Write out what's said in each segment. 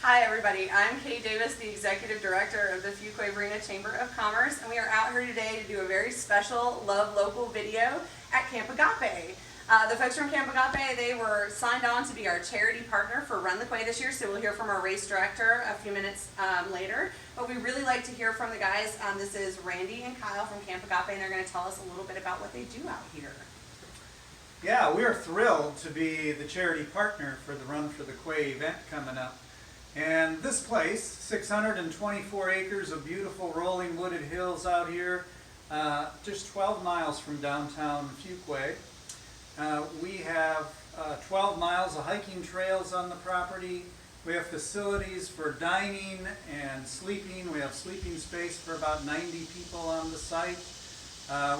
Hi everybody, I'm Kay Davis, the Executive Director of the Fuquay-Varina Chamber of Commerce, and we are out here today to do a very special Love Local video at Camp Agapé. The folks from Camp Agapé, they were signed on to be our charity partner for Run the Quay this year, so we'll hear from our race director a few minutes later. But we really like to hear from the guys. This is Randy and Kyle from Camp Agapé, and they're going to tell us a little bit about what they do out here. Yeah, we are thrilled to be the charity partner for the Run for the Quay event coming up. And this place, 624 acres of beautiful rolling wooded hills out here, just 12 miles from downtown Fuquay. We have 12 miles of hiking trails on the property. We have facilities for dining and sleeping. We have sleeping space for about 90 people on the site.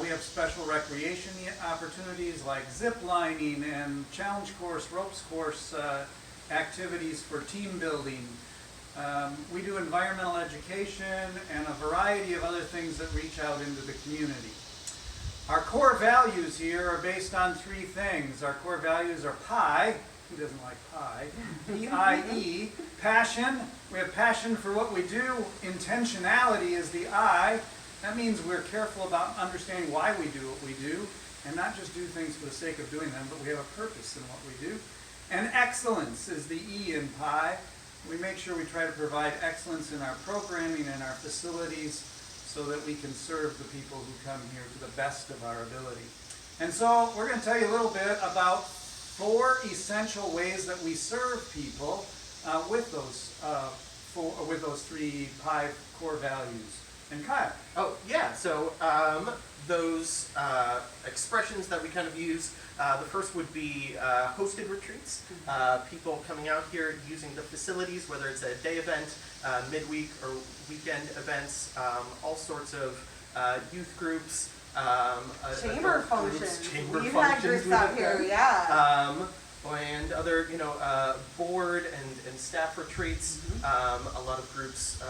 We have special recreation opportunities like zip lining and challenge course, ropes course activities for team building. We do environmental education and a variety of other things that reach out into the community. Our core values here are based on three things. Our core values are PIE. Who doesn't like pie? P-I-E, passion. We have passion for what we do. Intentionality is the I. That means we're careful about understanding why we do what we do and not just do things for the sake of doing them, but we have a purpose in what we do. And excellence is the E in PIE. We make sure we try to provide excellence in our programming and our facilities so that we can serve the people who come here to the best of our ability. And so we're going to tell you a little bit about 4 essential ways that we serve people with those 3 PIE core values. And Kyle. Oh, yeah, so those expressions that we kind of use, the first would be hosted retreats. People coming out here using the facilities, whether it's a day event, midweek or weekend events, all sorts of youth groups. Chamber functions. Chamber You've functions had groups out here, yeah. And other, board and staff retreats. A lot of groups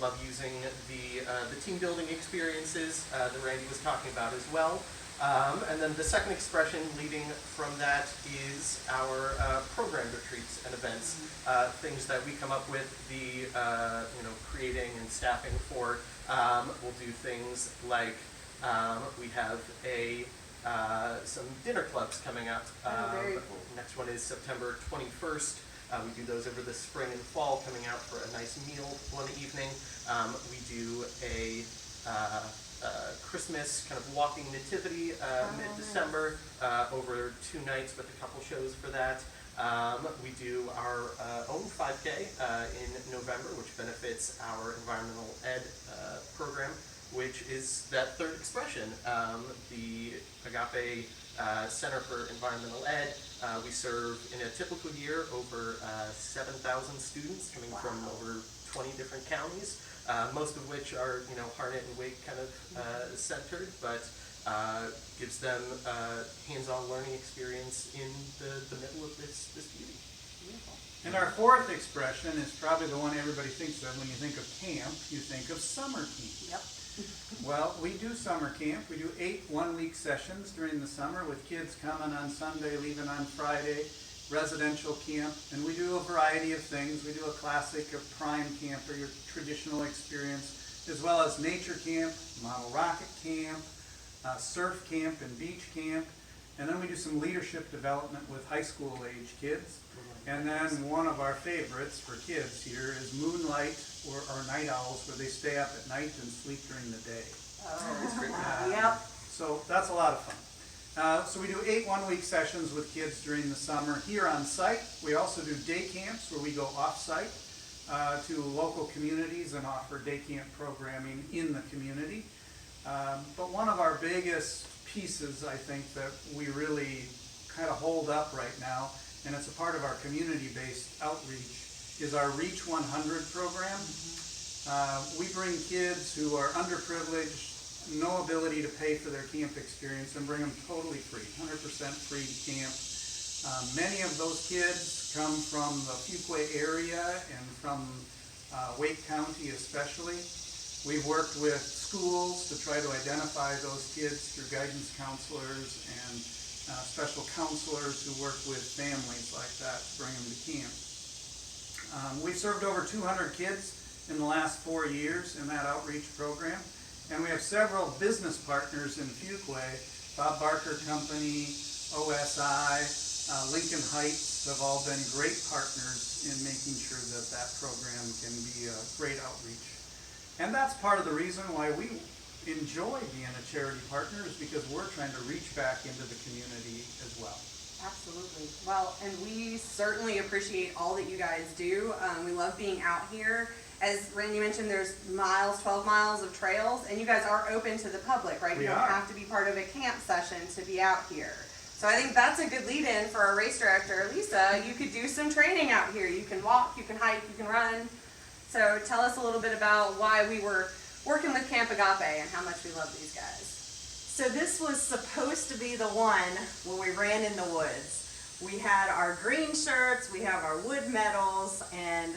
love using the team building experiences that Randy was talking about as well. And then the second expression leading from that is our program retreats and events, things that we come up with, creating and staffing for. We'll do things like we have some dinner clubs coming up. Very cool. Next one is September 21st. We do those over the spring and fall, coming out for a nice meal one evening. We do a Christmas kind of walking nativity mid-December over 2 nights with a couple shows for that. We do our own 5K in November, which benefits our environmental ed program, which is that third expression. The Agapé Center for Environmental Ed, we serve in a typical year over 7,000 students coming from over 20 different counties, most of which are Harnett and Wake kind of centered, but gives them hands-on learning experience in the middle of this beauty. Beautiful. And our fourth expression is probably the one everybody thinks of when you think of camp. You think of summer camp. Yep. Well, we do summer camp. We do 8 one-week sessions during the summer with kids coming on Sunday, leaving on Friday, residential camp, and we do a variety of things. We do a classic of prime camp or your traditional experience, as well as nature camp, model rocket camp, surf camp and beach camp, and then we do some leadership development with high school age kids. And then one of our favorites for kids here is moonlight or night owls, where they stay up at night and sleep during the day. Oh, yep. So that's a lot of fun. So we do 8 one-week sessions with kids during the summer here on site. We also do day camps where we go off-site to local communities and offer day camp programming in the community. But one of our biggest pieces, I think, that we really kind of hold up right now, and it's a part of our community-based outreach, is our Reach 100 program. We bring kids who are underprivileged, no ability to pay for their camp experience, and bring them totally free, 100% free camp. Many of those kids come from the Fuquay area and from Wake County especially. We've worked with schools to try to identify those kids through guidance counselors and special counselors who work with families like that to bring them to camp. We've served over 200 kids in the last 4 years in that outreach program. And we have several business partners in Fuquay. Bob Barker Company, OSI, Lincoln Heights have all been great partners in making sure that that program can be a great outreach. And that's part of the reason why we enjoy being a charity partner, is because we're trying to reach back into the community as well. Absolutely. Well, and we certainly appreciate all that you guys do. We love being out here. As Randy mentioned, there's 12 miles of trails, and you guys are open to the public, right? We You don't are. have to be part of a camp session to be out here. So I think that's a good lead-in for our race director, Lisa. You could do some training out here. You can walk, you can hike, you can run. So tell us a little bit about why we were working with Camp Agapé and how much we love these guys. So this was supposed to be the one when we ran in the woods. We had our green shirts, we have our wood medals, and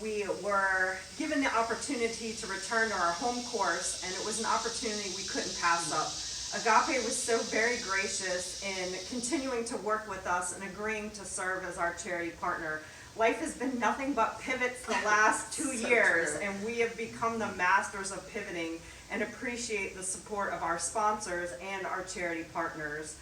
we were given the opportunity to return to our home course, and it was an opportunity we couldn't pass up. Agapé was so very gracious in continuing to work with us and agreeing to serve as our charity partner. Life has been nothing but pivots the last 2 So years, true. and we have become the masters of pivoting and appreciate the support of our sponsors and our charity partners.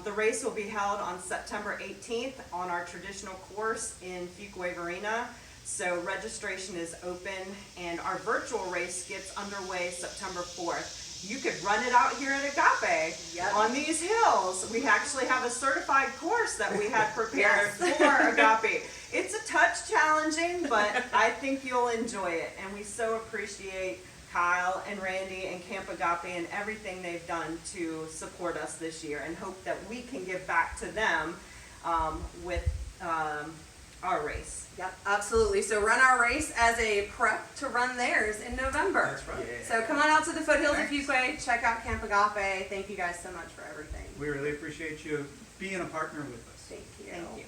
The race will be held on September 18th on our traditional course in Fuquay-Varina. So registration is open, and our virtual race gets underway September 4th. You could run it out here at Agapé Yep. on these hills. We actually have a certified course that we had prepared Yes. for Agapé. It's a touch challenging, but I think you'll enjoy it. And we so appreciate Kyle and Randy and Camp Agapé and everything they've done to support us this year, and hope that we can give back to them with our race. Yep, absolutely. So run our race as a prep to run theirs in November. That's right. Yeah. So come on out to the foothills of Thanks. Fuquay, check out Camp Agapé. Thank you guys so much for everything. We really appreciate you being a partner with us. Thank you. Thank you.